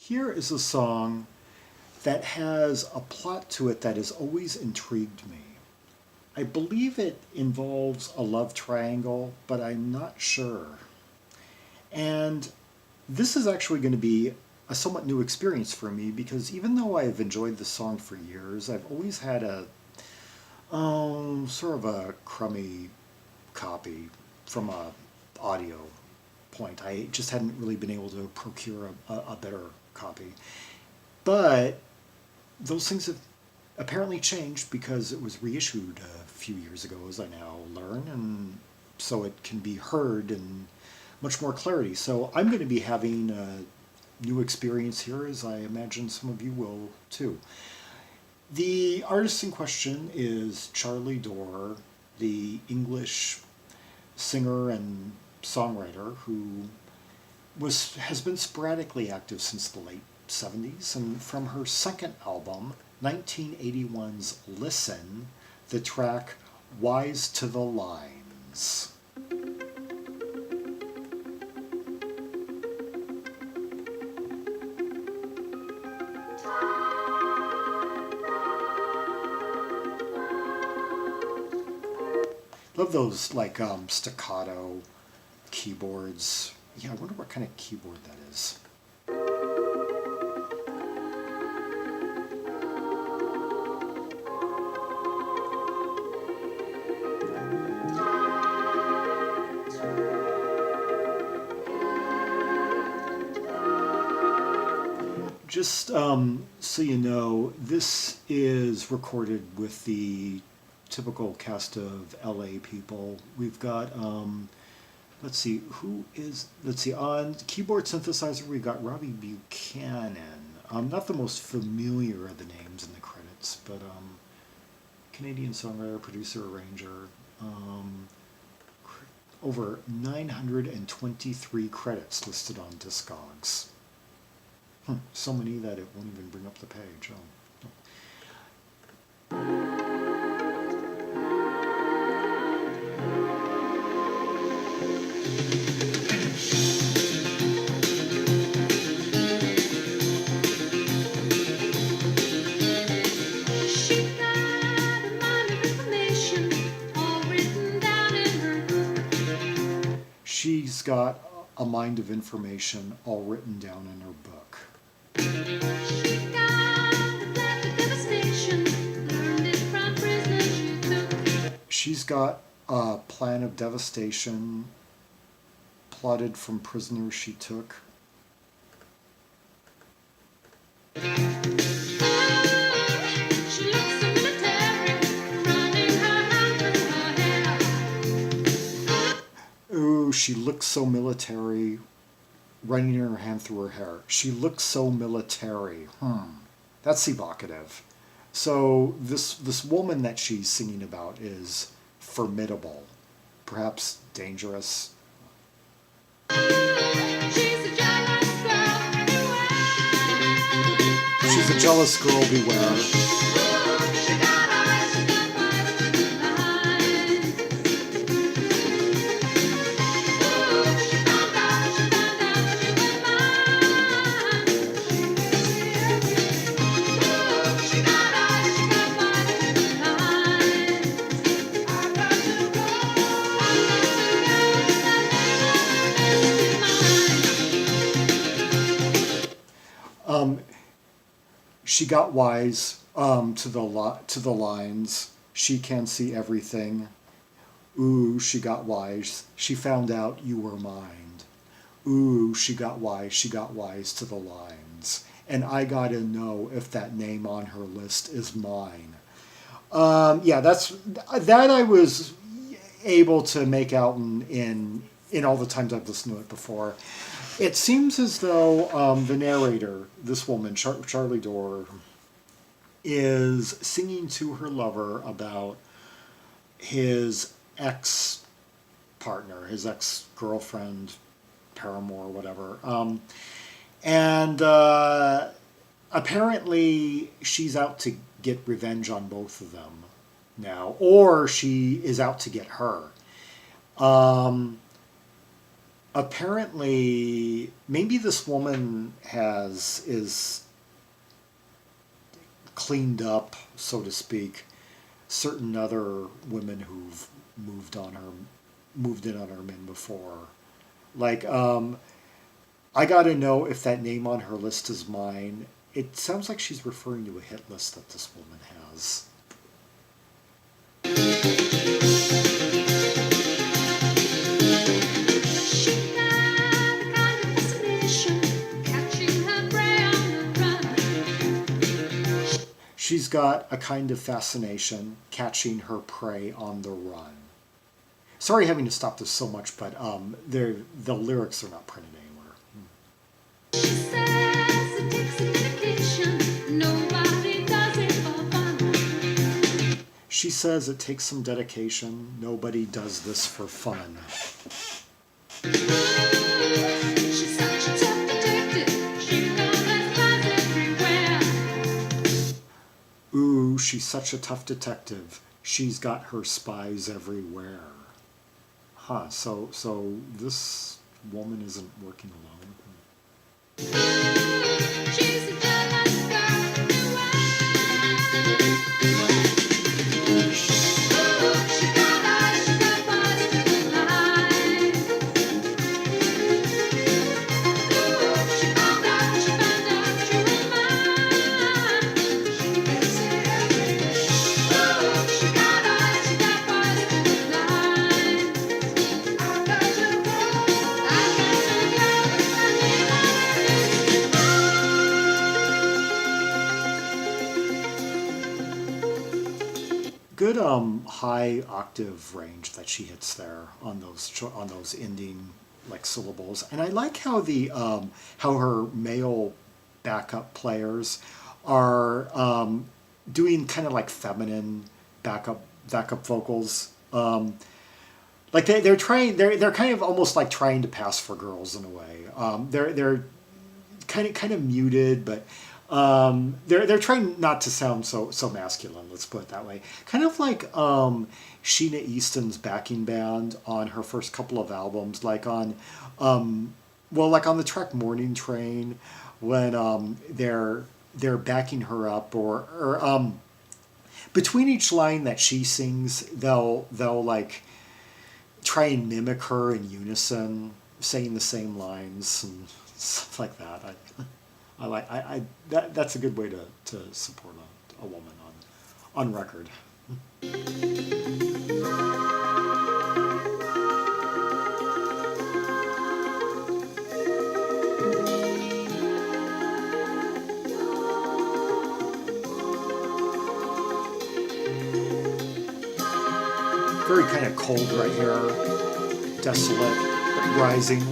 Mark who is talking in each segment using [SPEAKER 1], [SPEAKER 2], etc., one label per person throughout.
[SPEAKER 1] Here is a song that has a plot to it that has always intrigued me. I believe it involves a love triangle, but I'm not sure. And this is actually going to be a somewhat new experience for me because even though I've enjoyed the song for years, I've always had a sort of a crummy copy from a audio point. I just hadn't really been able to procure a better copy. But those things have apparently changed because it was reissued a few years ago, as I now learn, and so it can be heard in much more clarity. So I'm going to be having a new experience here, as I imagine some of you will too. The artist in question is Charlie Dore, the English singer and songwriter who has been sporadically active since the late 70s, and from her second album, 1981's Listen, the track Wise to the Lines. Love those like staccato keyboards. Yeah, I wonder what kind of keyboard that is. Just so you know, this is recorded with the typical cast of LA people. We've got, let's see, on keyboard synthesizer, we've got Robbie Buchanan. Not the most familiar of the names in the credits, but Canadian songwriter, producer, arranger. Over 923 credits listed on Discogs. So many that it won't even bring up the page. She's got a mind of information all written down in her book. She's got a plan of devastation plotted from prisoners she took. Ooh, she looks so military, running her hand through her hair. She looks so military. That's evocative. So this woman that she's singing about is formidable, perhaps dangerous. She's a jealous girl, beware. She got wise to the lines. She can see everything. Ooh, she got wise. She found out you were mine. Ooh, she got wise. She got wise to the lines. And I gotta know if that name on her list is mine. Yeah, that I was able to make out in all the times I've listened to it before. It seems as though the narrator, this woman, Charlie Dore, is singing to her lover about his ex-partner, his ex-girlfriend, paramour, whatever. And apparently she's out to get revenge on both of them now, or she is out to get her. apparently, maybe this woman is cleaned up, so to speak, certain other women who've moved on her, moved in on her men before. Like, I gotta know if that name on her list is mine. It sounds like she's referring to a hit list that this woman has. She's got a kind of fascination catching her prey on the run. Sorry having to stop this so much, but the lyrics are not printed anywhere.
[SPEAKER 2] She says it takes a dedication. Nobody does it for fun.
[SPEAKER 1] She says it takes some dedication. Nobody does this for fun.
[SPEAKER 2] She's such a tough detective. She goes and finds everywhere.
[SPEAKER 1] Ooh, she's such a tough detective. She's got her spies everywhere. Huh, so this woman isn't working alone.
[SPEAKER 2] She's a jealous girl. She got eyes, she got body to the line. She found out she was mine. She gets it every day. She got eyes, she got body to the line. I got to go.
[SPEAKER 1] Good high octave range that she hits there on those ending like syllables, and I like how the how her male backup players are doing kind of like feminine backup vocals. Like they're trying they're kind of almost like trying to pass for girls in a way. They're kind of muted, but they're trying not to sound so masculine. Let's put it that way. Kind of like Sheena Easton's backing band on her first couple of albums, like on like on the track "Morning Train," when they're backing her up, or between each line that she sings, they'll like try and mimic her in unison, saying the same lines and stuff like that. That's a good way to support a woman on record. Very kind of cold right here, desolate, but rising.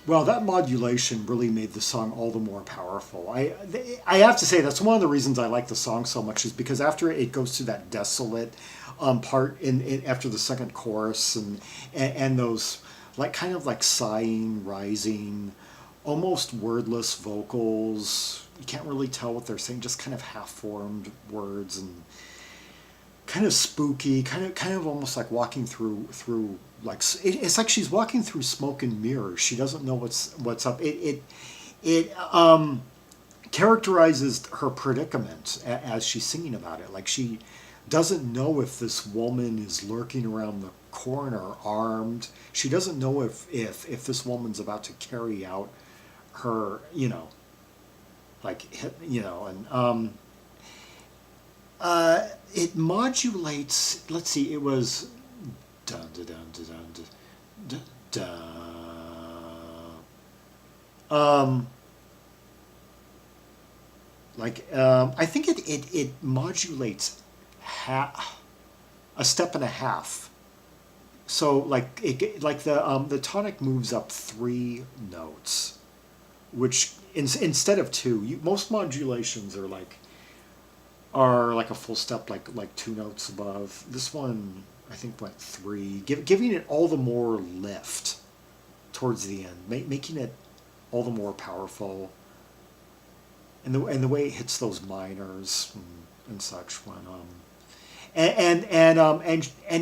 [SPEAKER 1] Well, that modulation really made the song all the more powerful. I have to say that's one of the reasons I like the song so much, is because after it goes to that desolate part in after the second chorus and those like kind of like sighing, rising, almost wordless vocals. You can't really tell what they're saying, just kind of half-formed words and kind of spooky, kind of almost like walking through like it's like she's walking through smoke and mirrors. She doesn't know what's up. characterizes her predicament as she's singing about it. Like, she doesn't know if this woman is lurking around the corner armed. She doesn't know if this woman's about to carry out her, like, and it modulates. Let's see, it was dun dun dun dun dun dun. Um, I think it modulates a step and a half. So the tonic moves up 3 notes, which instead of 2, most modulations are like a full step, like 2 notes above. This one I think went 3, giving it all the more lift towards the end, making it all the more powerful. And the way it hits those minors and such when and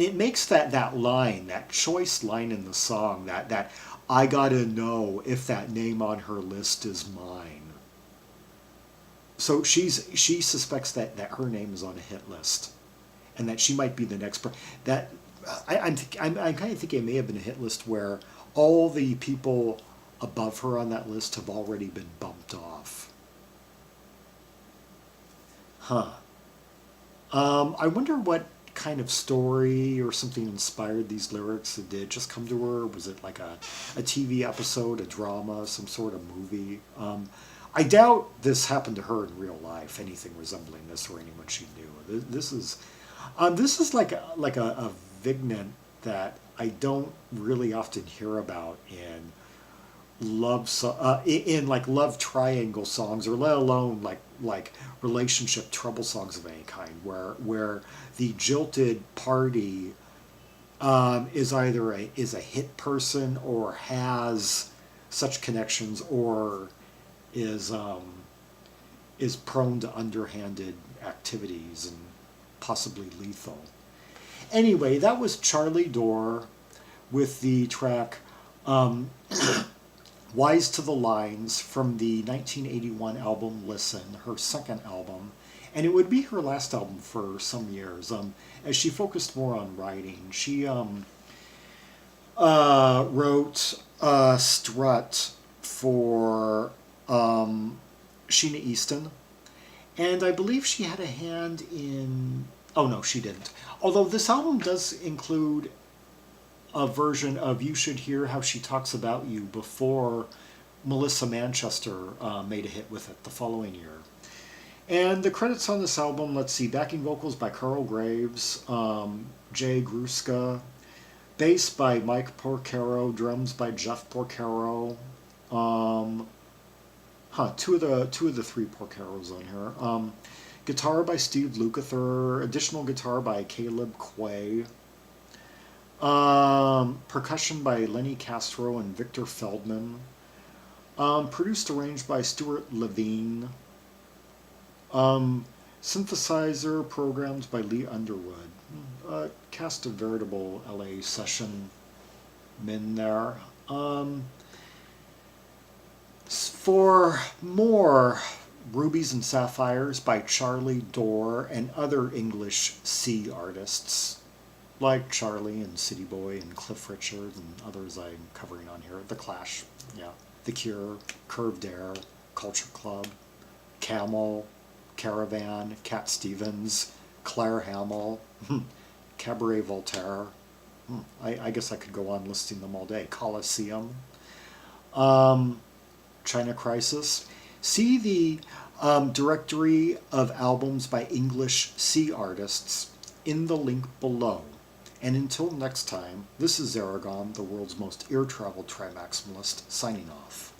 [SPEAKER 1] it makes that line, that choice line in the song, that I gotta know if that name on her list is mine. So she suspects that her name is on a hit list, and that she might be the next. That I'm kind of thinking it may have been a hit list where all the people above her on that list have already been bumped off. Huh. I wonder what kind of story or something inspired these lyrics. Did it just come to her? Was it like a TV episode, a drama, some sort of movie? I doubt this happened to her in real life, anything resembling this or anyone she knew. This is a vignette that I don't really often hear about in love triangle songs, or let alone like relationship trouble songs of any kind, where the jilted party is either a hit person or has such connections, or is prone to underhanded activities and possibly lethal. Anyway, that was Charlie Dore with the track Wise to the Lines from the 1981 album Listen, her second album. And it would be her last album for some years, as she focused more on writing. She wrote Strut for Sheena Easton. And I believe she had a hand in... Oh, no, she didn't. Although this album does include a version of You Should Hear How She Talks About You before Melissa Manchester made a hit with it the following year. And the credits on this album, let's see, backing vocals by Carl Graves, Jay Gruska, bass by Mike Porcaro, drums by Jeff Porcaro, two of the 3 Porcaros on here. Guitar by Steve Lukather, additional guitar by Caleb Quay, percussion by Lenny Castro and Victor Feldman, produced, arranged by Stuart Levine, synthesizer programs by Lee Underwood. Cast of veritable LA session men there. For more Rubies and Sapphires by Charlie Dore and other English C artists like Charlie and City Boy and Cliff Richard and others I'm covering on here. The Clash, yeah, The Cure, Curved Air, Culture Club, Camel, Caravan, Cat Stevens, Claire Hamill, Cabaret Voltaire. I guess I could go on listing them all day. Coliseum, China Crisis. See the directory of albums by English C artists in the link below. And until next time, this is Zaragon, the world's most ear-traveled trimaximalist, signing off.